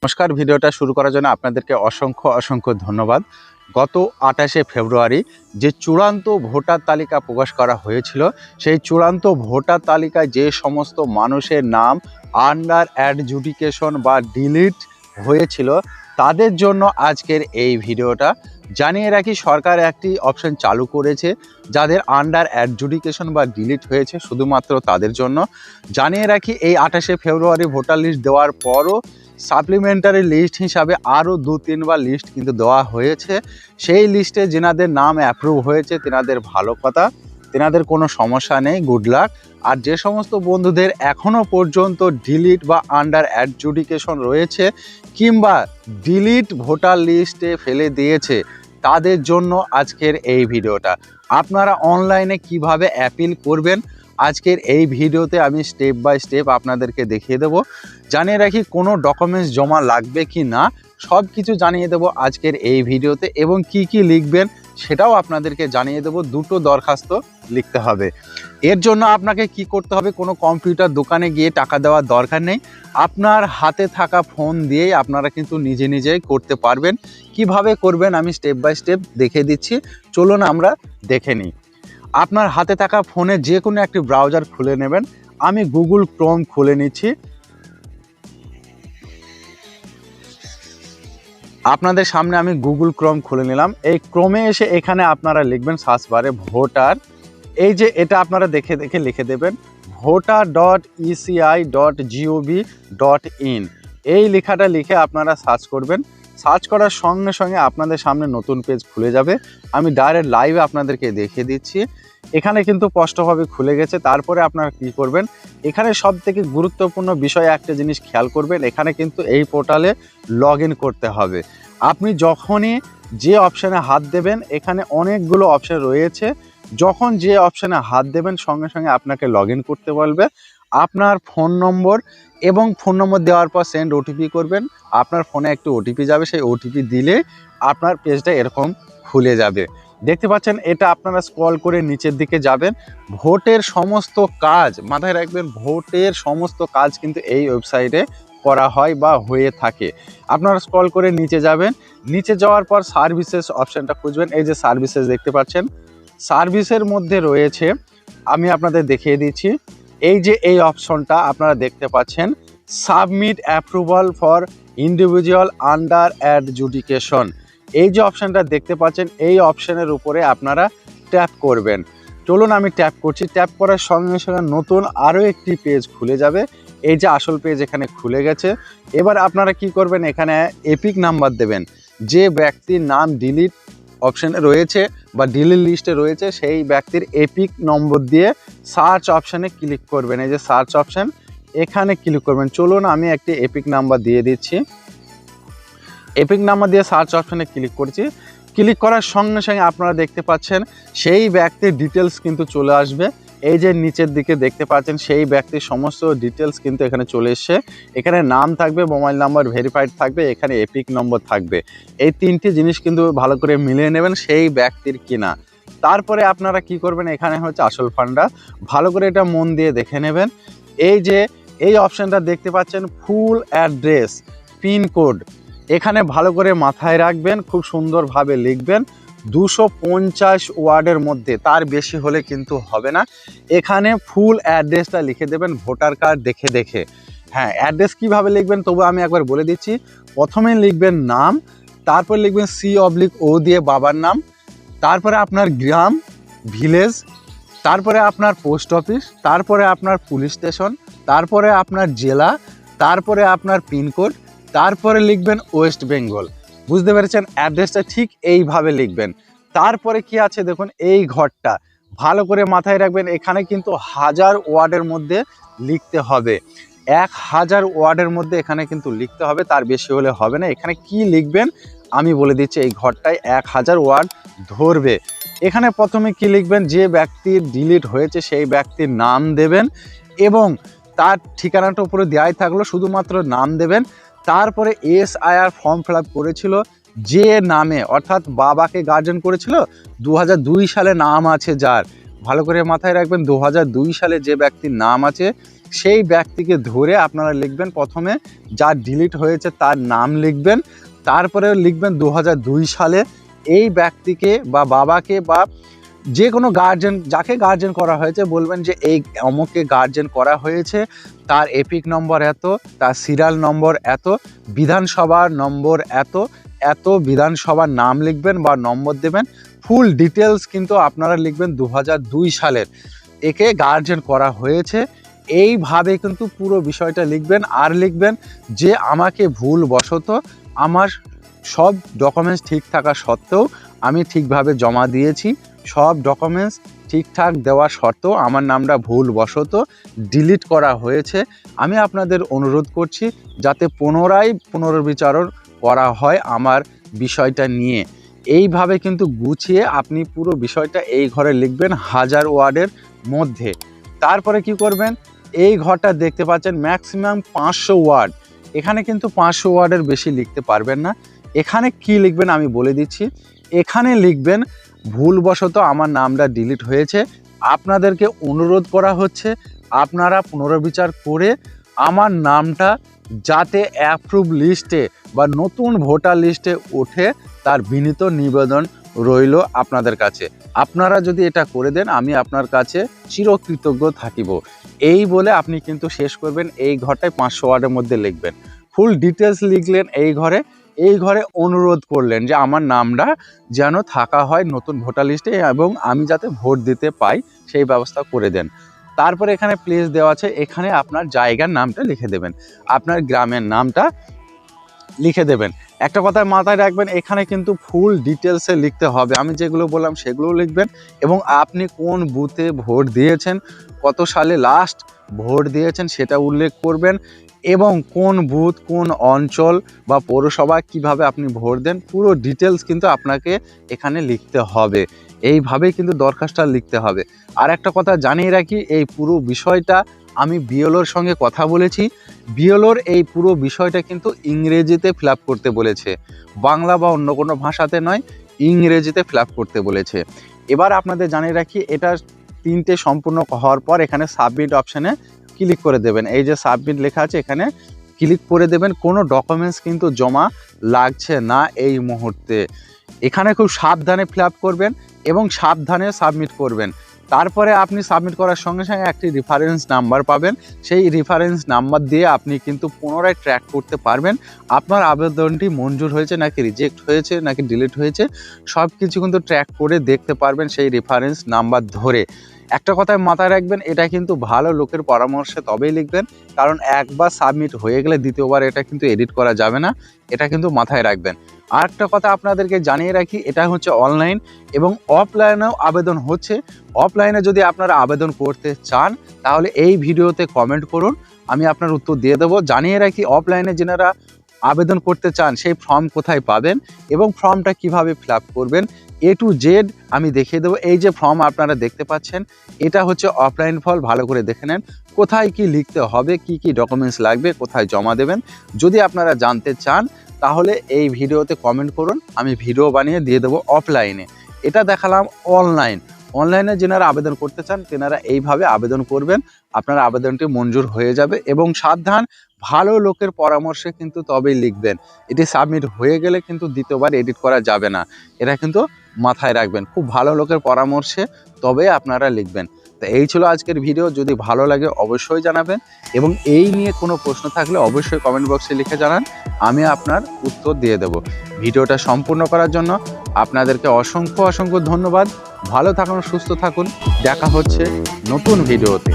নমস্কার। ভিডিওটা শুরু করার জন্য আপনাদেরকে অসংখ্য ধন্যবাদ। গত 28শে ফেব্রুয়ারি যে চূড়ান্ত ভোটার তালিকা প্রকাশ করা হয়েছিল, সেই চূড়ান্ত ভোটার তালিকায় যে সমস্ত মানুষের নাম আন্ডার অ্যাডজুডিকেশন বা ডিলিট হয়েছিল তাদের জন্য আজকের এই ভিডিওটা। জানিয়ে রাখি, সরকার একটি অপশন চালু করেছে যাদের আন্ডার অ্যাডজুডিকেশন বা ডিলিট হয়েছে, শুধুমাত্র তাদের জন্য। জানিয়ে রাখি, এই 28শে ফেব্রুয়ারি ভোটার লিস্ট দেওয়ার পরও সাপ্লিমেন্টারি লিস্ট হিসাবে আরও 2-3 বার লিস্ট কিন্তু দেওয়া হয়েছে। সেই লিস্টে যেনাদের নাম অ্যাপ্রুভ হয়েছে তেনাদের ভালো কথা, তেনাদের কোনো সমস্যা নেই, গুড লাক। আর যে সমস্ত বন্ধুদের এখনও পর্যন্ত ডিলিট বা আন্ডার অ্যাডজুডিকেশন রয়েছে কিংবা ডিলিট ভোটার লিস্টে ফেলে দিয়েছে তাদের জন্য আজকের এই ভিডিওটা। আপনারা অনলাইনে কিভাবে অ্যাপিল করবেন আজকের এই ভিডিওতে আমি স্টেপ বাই স্টেপ আপনাদেরকে দেখিয়ে দেব। জানিয়ে রাখি, কোনো ডকুমেন্টস জমা লাগবে কি না সব কিছু জানিয়ে দেব আজকের এই ভিডিওতে, এবং কি কি লিখবেন সেটাও আপনাদেরকে জানিয়ে দেব। দুটো দরখাস্ত লিখতে হবে। এর জন্য আপনাকে কি করতে হবে, কোনো কম্পিউটার দোকানে গিয়ে টাকা দেওয়ার দরকার নেই। আপনার হাতে থাকা ফোন দিয়েই আপনারা কিন্তু নিজেই করতে পারবেন। কিভাবে করবেন আমি স্টেপ বাই স্টেপ দেখিয়ে দিচ্ছি, চলুন আমরা দেখে নিই। আপনার হাতে থাকা ফোনে যে কোনো একটি ব্রাউজার খুলে নেবেন। আমি গুগল ক্রোম খুলে নিচ্ছি। আপনাদের সামনে আমি গুগল ক্রোম খুলে নিলাম। এই ক্রোমে এসে এখানে আপনারা লিখবেন সার্চ বারে ভোটার। এই যে এটা আপনারা দেখে লিখে দেবেন voter.eci.gov.in। এই লেখাটা লিখে আপনারা সার্চ করবেন। সার্চ করার সঙ্গে সঙ্গে আপনাদের সামনে নতুন পেজ খুলে যাবে। আমি ডাইরেক্ট লাইভে আপনাদেরকে দেখিয়ে দিচ্ছি। এখানে কিন্তু স্পষ্টভাবে খুলে গেছে। তারপরে আপনারা কি করবেন, এখানে সব থেকে গুরুত্বপূর্ণ বিষয় একটা জিনিস খেয়াল করবেন, এখানে কিন্তু এই পোর্টালে লগ ইন করতে হবে। আপনি যখনই যে অপশানে হাত দেবেন, এখানে অনেকগুলো অপশান রয়েছে, যখন যে অপশানে হাত দেবেন সঙ্গে সঙ্গে আপনাকে লগ ইন করতে বলবে। আপনার ফোন নম্বর এবং ফোন নম্বর দেওয়ার পর সেন্ড ওটিপি করবেন। আপনার ফোনে একটু ওটিপি যাবে, সেই ওটিপি দিলে আপনার পেজটা এরকম খুলে যাবে। দেখতে পাচ্ছেন, এটা আপনারা স্ক্রল করে নিচের দিকে যাবেন। ভোটের সমস্ত কাজ মাথায় রাখবেন, ভোটের সমস্ত কাজ কিন্তু এই ওয়েবসাইটে করা হয় বা হয়ে থাকে। আপনারা স্ক্রল করে নিচে যাবেন। নিচে যাওয়ার পর সার্ভিসেস অপশানটা খুঁজবেন। এই যে সার্ভিসেস দেখতে পাচ্ছেন, সার্ভিসের মধ্যে রয়েছে, আমি আপনাদের দেখিয়ে দিচ্ছি। এই যে এই অপশনটা আপনারা দেখতে পাচ্ছেন, submit approval for individual under adjudication. এই যে অপশানটা দেখতে পাচ্ছেন, এই অপশানের উপরে আপনারা ট্যাপ করবেন। চলুন আমি ট্যাপ করছি। ট্যাপ করার সঙ্গে সঙ্গে নতুন আরও একটি পেজ খুলে যাবে। এই যে আসল পেজ এখানে খুলে গেছে। এবার আপনারা কি করবেন, এখানে এপিক নাম্বার দেবেন। যে ব্যক্তির নাম ডিলিট অপশানে রয়েছে বা ডিলিট লিস্টে রয়েছে সেই ব্যক্তির এপিক নম্বর দিয়ে সার্চ অপশানে ক্লিক করবেন। এই যে সার্চ অপশান, এখানে ক্লিক করবেন। চলুন আমি একটি এপিক নাম্বার দিয়ে দিচ্ছি। এপিক নাম্বার দিয়ে সার্চ অপশানে ক্লিক করছি। ক্লিক করার সঙ্গে সঙ্গে আপনারা দেখতে পাচ্ছেন সেই ব্যক্তির ডিটেলস কিন্তু চলে আসবে। এই যে নিচের দিকে দেখতে পাচ্ছেন সেই ব্যক্তির সমস্ত ডিটেলস কিন্তু এখানে চলে এসছে। এখানে নাম থাকবে, মোবাইল নাম্বার ভেরিফাইড থাকবে, এখানে এপিক নম্বর থাকবে। এই তিনটি জিনিস কিন্তু ভালো করে মিলিয়ে নেবেন সেই ব্যক্তির কিনা। তারপরে আপনারা কি করবেন, এখানে হচ্ছে আসল ফান্ডা, ভালো করে এটা মন দিয়ে দেখে নেবেন। এই যে এই অপশানটা দেখতে পাচ্ছেন ফুল অ্যাড্রেস পিনকোড, এখানে ভালো করে মাথায় রাখবেন, খুব সুন্দরভাবে লিখবেন। 250 ওয়ার্ডের মধ্যে, তার বেশি হলে কিন্তু হবে না। এখানে ফুল অ্যাড্রেসটা লিখে দেবেন ভোটার কার্ড দেখে। হ্যাঁ, অ্যাড্রেস কিভাবে লিখবেন তবু আমি একবার বলে দিচ্ছি। প্রথমে লিখবেন নাম, তারপর লিখবেন C/O দিয়ে বাবার নাম, তারপরে আপনার গ্রাম ভিলেজ, তারপরে আপনার পোস্ট অফিস, তারপরে আপনার পুলিশ স্টেশন, তারপরে আপনার জেলা, তারপরে আপনার পিনকোড, তারপরে লিখবেন ওয়েস্ট বেঙ্গল। বুঝতে পেরেছেন? অ্যাড্রেসটা ঠিক এইভাবে লিখবেন। তারপরে কি আছে দেখুন, এই ঘরটা ভালো করে মাথায় রাখবেন। এখানে কিন্তু 1000 ওয়ার্ডের মধ্যে লিখতে হবে। 1000 ওয়ার্ডের মধ্যে এখানে কিন্তু লিখতে হবে, তার বেশি হলে হবে না। এখানে কি লিখবেন আমি বলে দিচ্ছি। এই ঘরটায় 1000 ওয়ার্ড ধরবে। এখানে প্রথমে কি লিখবেন, যে ব্যক্তির ডিলিট হয়েছে সেই ব্যক্তির নাম দেবেন এবং তার ঠিকানাটা উপরে দেওয়াই থাকলো, শুধুমাত্র নাম দেবেন। তারপরে SIR ফর্ম ফিল আপ করেছিল যে নামে, অর্থাৎ বাবাকে গার্জেন করেছিল 2002 সালে নাম আছে যার, ভালো করে মাথায় রাখবেন 2002 সালে যে ব্যক্তির নাম আছে সেই ব্যক্তিকে ধরে আপনারা লিখবেন, প্রথমে যার ডিলিট হয়েছে তার নাম লিখবেন, তারপরে লিখবেন 2002 সালে এই ব্যক্তিকে বা বাবাকে বা যে কোনো গার্জেন, যাকে গার্জেন করা হয়েছে বলবেন যে এই অমুককে গার্জেন করা হয়েছে, তার এপিক নম্বর এত, তার সিরিয়াল নম্বর এত, বিধানসভার নম্বর এত, এত বিধানসভার নাম লিখবেন বা নম্বর দেবেন। ফুল ডিটেলস কিন্তু আপনারা লিখবেন 2002 সালের, একে গার্জেন করা হয়েছে, এইভাবে কিন্তু পুরো বিষয়টা লিখবেন। আর লিখবেন যে আমাকে ভুলবশত আমার সব ডকুমেন্টস ঠিক থাকা সত্ত্বেও আমি ঠিকভাবে জমা দিয়েছি, সব ডকুমেন্টস ঠিকঠাক দেওয়া সত্ত্বেও আমার নামটা ভুলবশত ডিলিট করা হয়েছে। আমি আপনাদের অনুরোধ করছি যাতে পুনরায় পুনর্বিচারণ করা হয় আমার বিষয়টা নিয়ে। এইভাবে কিন্তু গুছিয়ে আপনি পুরো বিষয়টা এই ঘরে লিখবেন 1000 ওয়ার্ডের মধ্যে। তারপরে কি করবেন, এই ঘরটা দেখতে পাচ্ছেন ম্যাক্সিমাম 500 ওয়ার্ড, এখানে কিন্তু 500 ওয়ার্ডের বেশি লিখতে পারবেন না। এখানে কি লিখবেন আমি বলে দিচ্ছি, এখানে লিখবেন ভুলবশত আমার নামটা ডিলিট হয়েছে, আপনাদেরকে অনুরোধ করা হচ্ছে আপনারা পুনর্বিচার করে আমার নামটা যাতে অ্যাপ্রুভ লিস্টে বা নতুন ভোটার লিস্টে ওঠে তার বিনীত নিবেদন রইল আপনাদের কাছে। আপনারা যদি এটা করে দেন আমি আপনার কাছে চিরকৃতজ্ঞ থাকিব। এই বলে আপনি কিন্তু শেষ করবেন, এই ঘরটায় 500 ওয়ার্ডের মধ্যে লিখবেন, ফুল ডিটেলস লিখলেন এই ঘরে অনুরোধ করলেন যে আমার নামটা যেন থাকা হয় নতুন ভোটার লিস্টে এবং আমি যাতে ভোট দিতে পাই সেই ব্যবস্থা করে দেন। তারপরে এখানে প্লেস দেওয়া আছে, এখানে আপনার জায়গার নামটা লিখে দেবেন, আপনার গ্রামের নামটা লিখে দেবেন। একটা কথা মাথায় রাখবেন, এখানে কিন্তু ফুল ডিটেলসে লিখতে হবে, আমি যেগুলো বললাম সেগুলোও লিখবেন এবং আপনি কোন বুথে ভোট দিয়েছেন, কত সালে লাস্ট ভোট দিয়েছেন সেটা উল্লেখ করবেন এবং কোন বুথ, কোন অঞ্চল বা পৌরসভা কিভাবে আপনি ভোট দেন পুরো ডিটেলস কিন্তু আপনাকে এখানে লিখতে হবে। এইভাবেই কিন্তু দরখাস্তটা লিখতে হবে। আর একটা কথা জানিয়ে রাখি, এই পুরো বিষয়টা আমি বিএলওর সঙ্গে কথা বলেছি, বিএলওর এই পুরো বিষয়টা কিন্তু ইংরেজিতে ফিল করতে বলেছে, বাংলা বা অন্য কোনো ভাষাতে নয়, ইংরেজিতে ফিল করতে বলেছে। এবার আপনাদের জানিয়ে রাখি, এটা 3টে সম্পূর্ণ হওয়ার পর এখানে সাবমিট অপশানে ক্লিক করে দেবেন, এই যে সাবমিট লেখা আছে এখানে ক্লিক করে দেবেন। কোনো ডকুমেন্টস কিন্তু জমা লাগছে না এই মুহূর্তে, এখানে খুব সাবধানে ফিল করবেন এবং সাবধানে সাবমিট করবেন। তারপরে আপনি সাবমিট করার সঙ্গে সঙ্গে একটি রেফারেন্স নাম্বার পাবেন, সেই রেফারেন্স নাম্বার দিয়ে আপনি কিন্তু পুনরায় ট্র্যাক করতে পারবেন আপনার আবেদনটি মঞ্জুর হয়েছে নাকি রিজেক্ট হয়েছে নাকি ডিলিট হয়েছে, সব কিছু কিন্তু ট্র্যাক করে দেখতে পারবেন সেই রেফারেন্স নাম্বার ধরে। একটা কথায় মাথায় রাখবেন, এটা কিন্তু ভালো লোকের পরামর্শে তবেই লিখবেন, কারণ একবার সাবমিট হয়ে গেলে দ্বিতীয়বার এটা কিন্তু এডিট করা যাবে না, এটা কিন্তু মাথায় রাখবেন। আর একটা কথা আপনাদেরকে জানিয়ে রাখি, এটা হচ্ছে অনলাইন এবং অফলাইনেও আবেদন হচ্ছে। অফলাইনে যদি আপনারা আবেদন করতে চান তাহলে এই ভিডিওতে কমেন্ট করুন, আমি আপনার উত্তর দিয়ে দেবো। জানিয়ে রাখি, অফলাইনে যারা আবেদন করতে চান সেই ফর্ম কোথায় পাবেন এবং ফর্মটা কিভাবে ফিল করবেন A to Z আমি দেখিয়ে দেবো। এই যে ফর্ম আপনারা দেখতে পাচ্ছেন, এটা হচ্ছে অফলাইন ফর্ম, ভালো করে দেখে নেন কোথায় কি লিখতে হবে, কি কি ডকুমেন্টস লাগবে, কোথায় জমা দেবেন। যদি আপনারা জানতে চান তাহলে এই ভিডিওতে কমেন্ট করুন, আমি ভিডিও বানিয়ে দিয়ে দেবো। অফলাইনে এটা দেখালাম অনলাইন, অনলাইনে যেনারা আবেদন করতে চান তেনারা এইভাবে আবেদন করবেন, আপনার আবেদনটি মঞ্জুর হয়ে যাবে। এবং সাবধান, ভালো লোকের পরামর্শে কিন্তু তবেই লিখবেন, এটি সাবমিট হয়ে গেলে কিন্তু দ্বিতীয়বার এডিট করা যাবে না, এটা কিন্তু মাথায় রাখবেন। খুব ভালো লোকের পরামর্শে তবে আপনারা লিখবেন। তো এই ছিল আজকের ভিডিও, যদি ভালো লাগে অবশ্যই জানাবেন এবং এই নিয়ে কোনো প্রশ্ন থাকলে অবশ্যই কমেন্ট বক্সে লিখে জানান, আমি আপনার উত্তর দিয়ে দেব। ভিডিওটা সম্পূর্ণ করার জন্য আপনাদেরকে অসংখ্য অসংখ্য ধন্যবাদ। ভালো থাকুন, সুস্থ থাকুন, দেখা হচ্ছে নতুন ভিডিওতে।